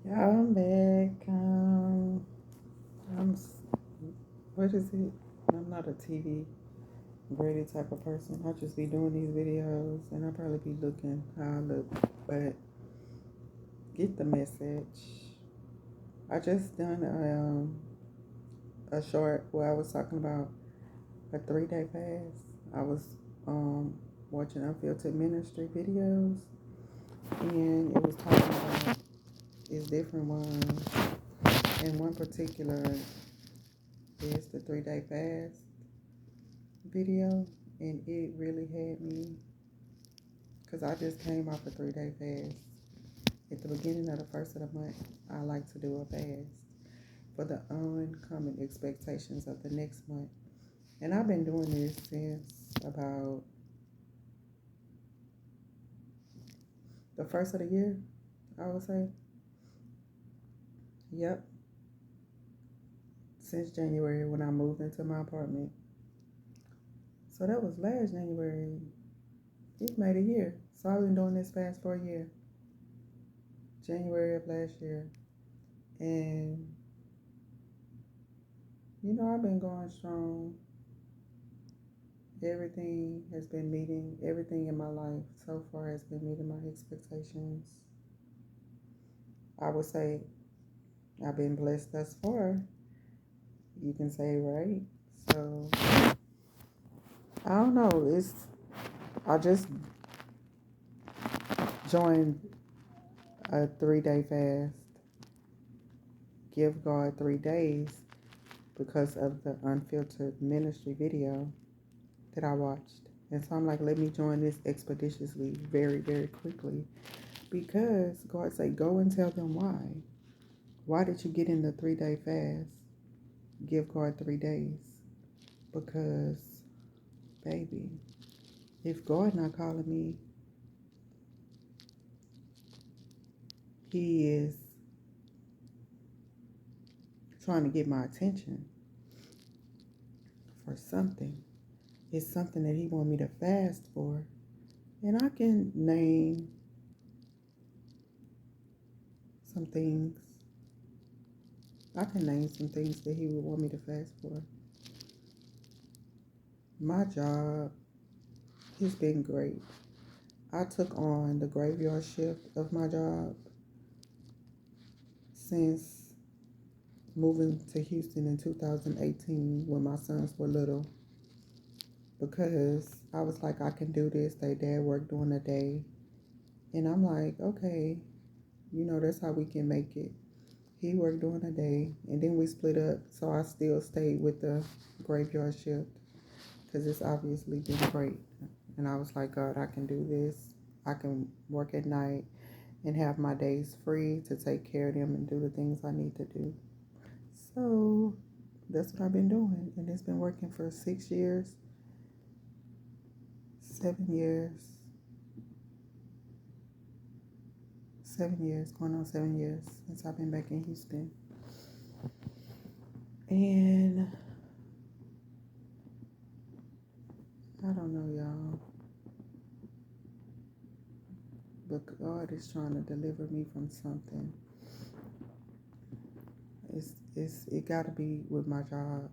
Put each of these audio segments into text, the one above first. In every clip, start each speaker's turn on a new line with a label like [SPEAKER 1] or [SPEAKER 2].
[SPEAKER 1] Yeah, I'm back. I'm, what is it? I'm not a TV ready type of person. I just be doing these videos and I probably be looking how I look, but get the message. I just done a short where I was talking about a 3 day fast. I was um, watching Unfiltered Ministry videos and it was talking about its different ones. And one particular is the 3 day fast video, and it really had me because I just came off a 3 day fast. At the beginning of the first of the month, I like to do a fast for the oncoming expectations of the next month. And I've been doing this since about the first of the year, I would say. Yep, since January when I moved into my apartment. So that was last January. It made a year. So I've been doing this fast for a year. January of last year. And I've been going strong. Everything has been meeting, everything in my life so far has been meeting my expectations. I would say I've been blessed thus far. You can say, right? So I don't know. I just joined a 3 day fast. Give God 3 days because of the Unfiltered Ministry video that I watched. And so I'm like, let me join this expeditiously, very, very quickly. Because God said, go and tell them why. Why did you get in the 3 day fast? Give God 3 days. Because, baby, if God not calling me, He is trying to get my attention for something. It's something that He want me to fast for. And I can name some things. I can name some things that He would want me to fast for. My job has been great. I took on the graveyard shift of my job since moving to Houston in 2018 when my sons were little, because I was like, I can do this. They dad worked during the day. And I'm like, okay, that's how we can make it. He worked during the day and then we split up. So I still stayed with the graveyard shift because it's obviously been great. And I was like, God, I can do this. I can work at night and have my days free to take care of them and do the things I need to do. So that's what I've been doing. And it's been working for 6 years, 7 years, 7 years, going on 7 years since I've been back in Houston. And I don't know, y'all, but God is trying to deliver me from something. It gotta be with my job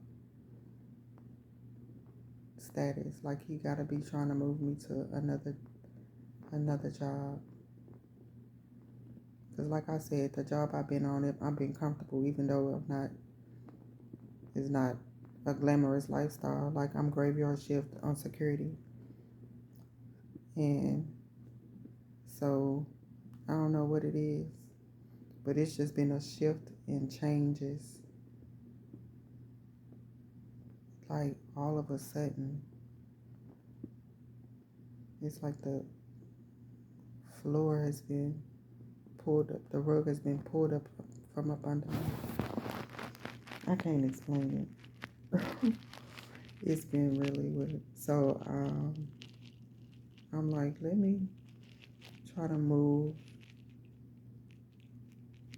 [SPEAKER 1] status. Like He gotta be trying to move me to another job. Because like I said, the job I've been on, I've been comfortable, even though it's not a glamorous lifestyle. Like I'm graveyard shift on security. And so I don't know what it is, but it's just been a shift in changes. Like all of a sudden, it's like the floor has been pulled up, the rug has been pulled up from up under me. I can't explain it. It's been really weird. So I'm like, let me try to move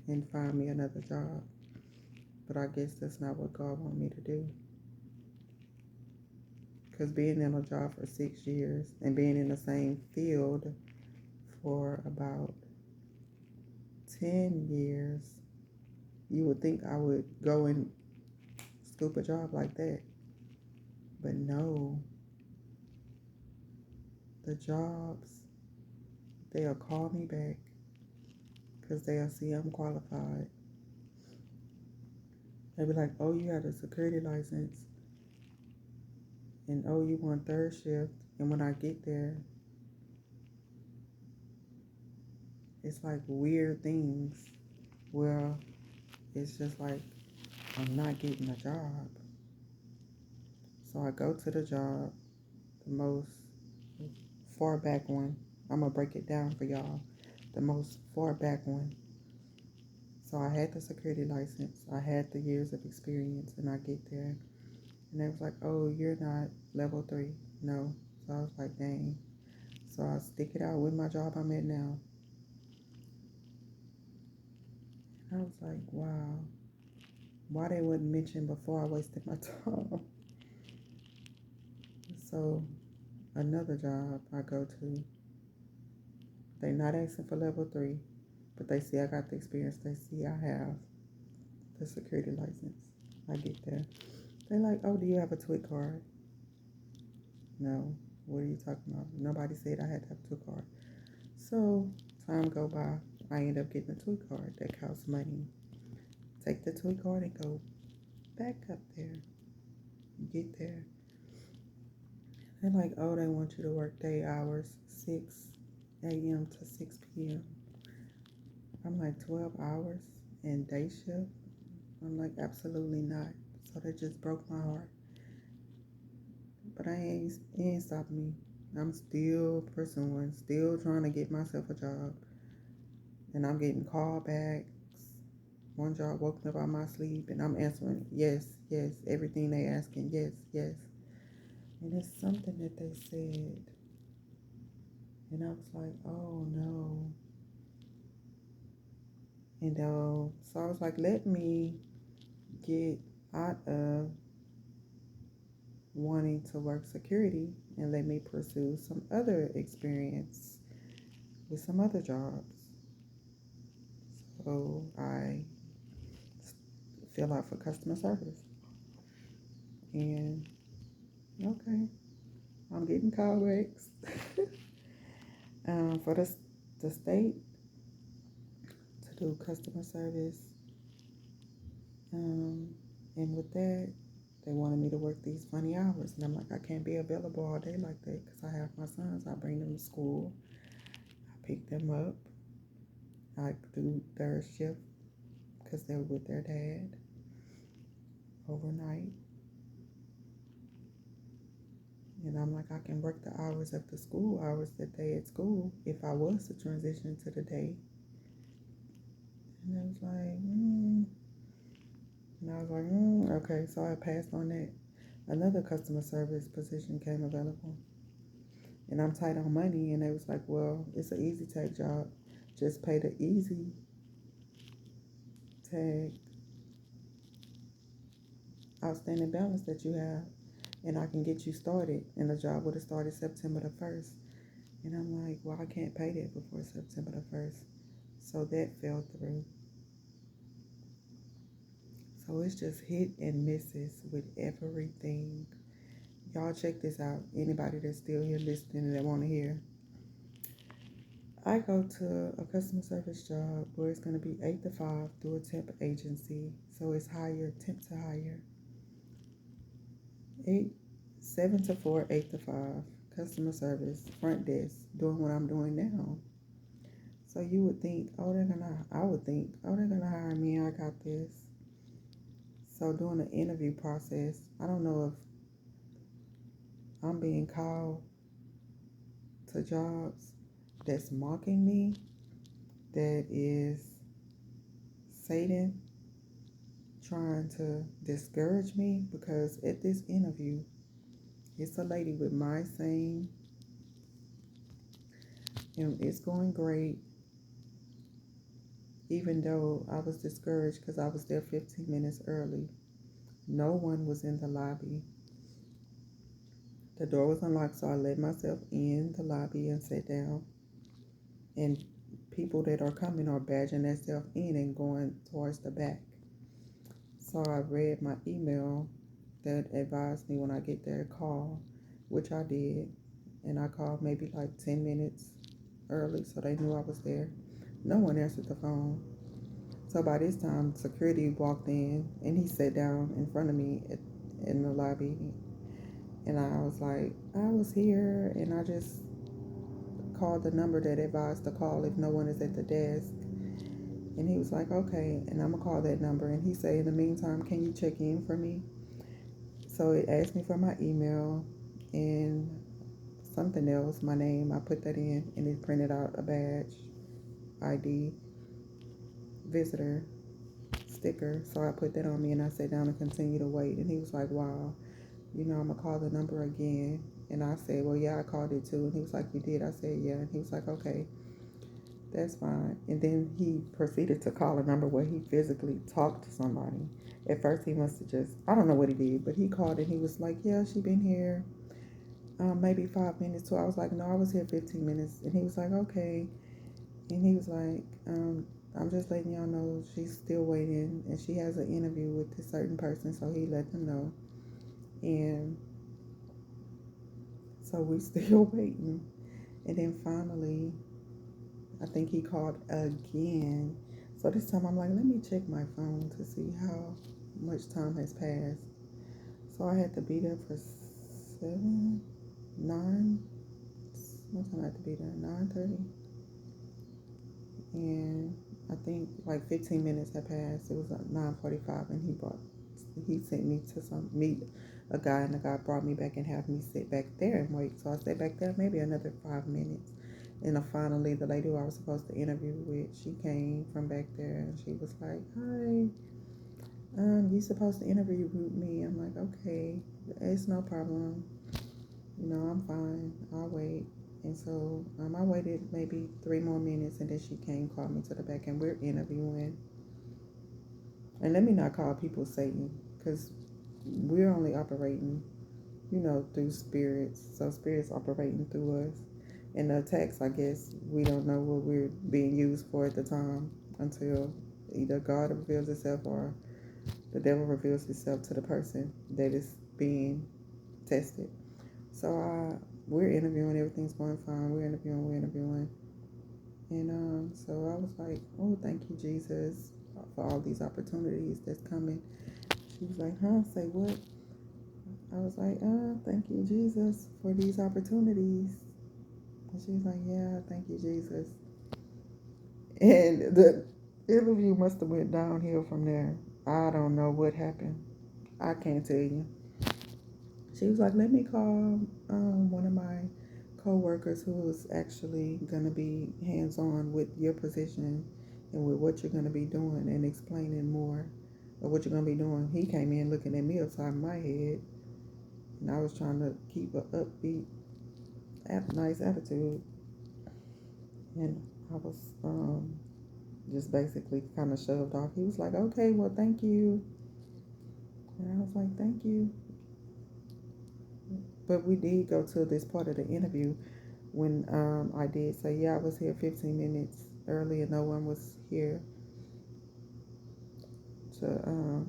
[SPEAKER 1] and find me another job. But I guess that's not what God wants me to do. Because being in a job for 6 years and being in the same field for about 10 years. You would think I would go and scoop a job like that. But no, the jobs, they'll call me back because they'll see I'm qualified. They'll be like, oh, you have a security license, and oh, you want third shift. And when I get there, it's like weird things. Well, it's just like I'm not getting a job. So I go to the job, the most far back one. I'm going to break it down for y'all. The most far back one. So I had the security license. I had the years of experience, and I get there. And they was like, oh, you're not level 3. No. So I was like, dang. So I stick it out with my job I'm at now. I was like, wow. Why they wouldn't mention before I wasted my time. So another job I go to, they not asking for level 3, but they see I got the experience. They see I have the security license. I get there. They're like, oh, do you have a TWIC card? No. What are you talking about? Nobody said I had to have a TWIC card. So time go by. I end up getting a TWIC card that costs money. Take the TWIC card and go back up there. Get there. They're like, oh, they want you to work day hours, 6 a.m. to 6 p.m. I'm like, 12 hours and day shift? I'm like, absolutely not. So that just broke my heart. But it ain't stopping me. I'm still pursuing, still trying to get myself a job. And I'm getting callbacks. One job woke me up out of my sleep, and I'm answering yes, yes, everything they asking, yes, yes. And it's something that they said. And I was like, oh no. And so I was like, let me get out of wanting to work security and let me pursue some other experience with some other jobs. So I fill out for customer service. And okay, I'm getting callbacks for the state to do customer service. And with that, they wanted me to work these funny hours. And I'm like, I can't be available all day like that because I have my sons. I bring them to school. I pick them up. I do third shift because they're with their dad overnight. And I'm like, I can work the hours of the school hours that they at school if I was to transition to the day. And I was like, And I was like, okay. So I passed on that. Another customer service position came available. And I'm tight on money. And they was like, well, it's an easy tag job. Just pay the easy tag outstanding balance that you have. And I can get you started. And the job would have started September the 1st. And I'm like, well, I can't pay that before September the 1st. So that fell through. So it's just hit and misses with everything. Y'all check this out. Anybody that's still here listening and that want to hear. I go to a customer service job where it's going to be 8 to 5 through a temp agency. So it's temp to hire. 7 to 4, 8 to 5. Customer service, front desk, doing what I'm doing now. So you would think, I would think, they're going to hire me. I got this. So during the interview process, I don't know if I'm being called to jobs that's mocking me, that is Satan trying to discourage me, because at this interview, it's a lady with my same, and it's going great, even though I was discouraged because I was there 15 minutes early. No one was in the lobby. The door was unlocked, so I let myself in the lobby and sat down and people that are coming are badging themselves in and going towards the back. So I read my email that advised me when I get there, call, which I did. And I called maybe like 10 minutes early so they knew I was there. No one answered the phone. So by this time, security walked in and he sat down in front of me in the lobby. And I was like, I was here and I just called the number that advised to call if no one is at the desk. And he was like, okay, and I'm gonna call that number. And he said, in the meantime, can you check in for me? So it asked me for my email and something else, my name. I put that in and it printed out a badge, ID, visitor, sticker. So I put that on me and I sat down and continued to wait. And he was like, wow, I'm gonna call the number again. And I said, well, yeah, I called it too. And he was like, you did? I said, yeah. And he was like, okay, that's fine. And then he proceeded to call a number where he physically talked to somebody. At first, he must have just, I don't know what he did, but he called and he was like, yeah, she been here maybe 5 minutes too. I was like, no, I was here 15 minutes. And he was like, okay. And he was like, I'm just letting y'all know she's still waiting and she has an interview with this certain person. So he let them know. And so we still waiting. And then finally, I think he called again. So this time I'm like, let me check my phone to see how much time has passed. So I had to be there for 7, 9. What time I had to be there? 9:30. And I think like 15 minutes had passed. It was like 9:45, and he sent me to meet a guy, and the guy brought me back and had me sit back there and wait. So I sat back there maybe another 5 minutes. And finally, the lady who I was supposed to interview with, she came from back there and she was like, "Hi, you supposed to interview me?" I'm like, "Okay, it's no problem. I'm fine. I'll wait." And so I waited maybe 3 more minutes, and then she came, called me to the back, and we're interviewing. And let me not call people Satan, because we're only operating, through spirits. So spirits operating through us. And the attacks, I guess, we don't know what we're being used for at the time until either God reveals itself or the devil reveals itself to the person that is being tested. So we're interviewing, everything's going fine. We're interviewing. And so I was like, oh, thank you, Jesus, for all these opportunities that's coming. She was like, huh? Say what? I was like, thank you, Jesus, for these opportunities. And she was like, yeah, thank you, Jesus. And the interview must have went downhill from there. I don't know what happened. I can't tell you. She was like, let me call one of my co-workers who is actually going to be hands-on with your position and with what you're going to be doing and explaining more of what you're going to be doing. He came in looking at me upside my head, and I was trying to keep an upbeat, nice attitude. And I was just basically kind of shoved off. He was like, okay, well, thank you. And I was like, thank you. But we did go to this part of the interview when I did say, yeah, I was here 15 minutes early and no one was here to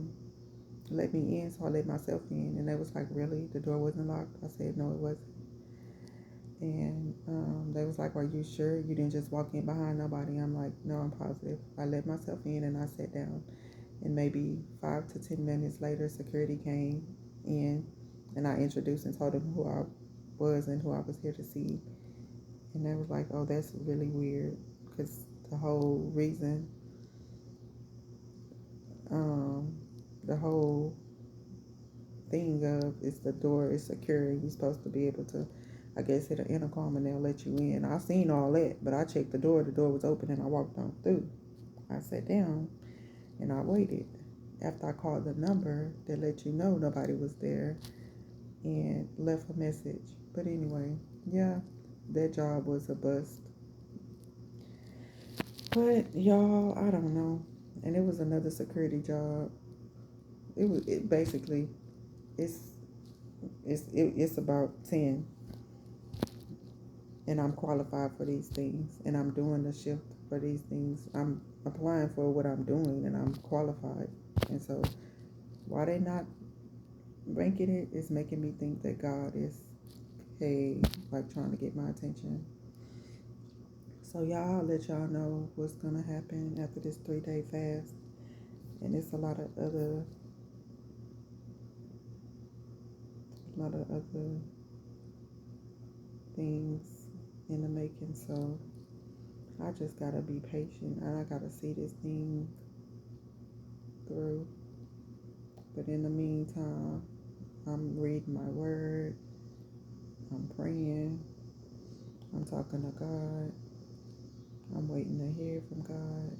[SPEAKER 1] let me in. So I let myself in. And they was like, really? The door wasn't locked? I said, no, it wasn't. And they was like, are you sure you didn't just walk in behind nobody? I'm like, no, I'm positive. I let myself in and I sat down. And maybe 5 to 10 minutes later, security came in and I introduced and told them who I was and who I was here to see. And they was like, oh, that's really weird, because the whole reason, the whole thing of is the door is secure. You're supposed to be able to, I guess, hit an intercom and they'll let you in. I seen all that, but I checked the door. The door was open and I walked on through. I sat down and I waited. After I called the number that let you know nobody was there and left a message. But anyway, yeah, that job was a bust. But y'all, I don't know. And it was another security job. It basically it's it's about 10, and I'm qualified for these things, and I'm doing the shift for these things. I'm applying for what I'm doing and I'm qualified. And so why they not ranking it is making me think that God is, hey, like trying to get my attention. So y'all, I'll let y'all know what's gonna happen after this 3-day fast. And it's a lot of other things in the making. So I just gotta be patient and I gotta see this thing through. But in the meantime, I'm reading my word, I'm praying, I'm talking to God, I'm waiting to hear from God,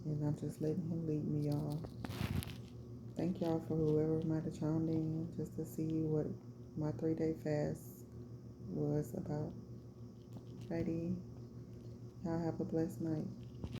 [SPEAKER 1] and I'm just letting Him lead me, y'all. Thank y'all for whoever might have chimed in just to see what my 3-day fast was about. Ready? Y'all have a blessed night.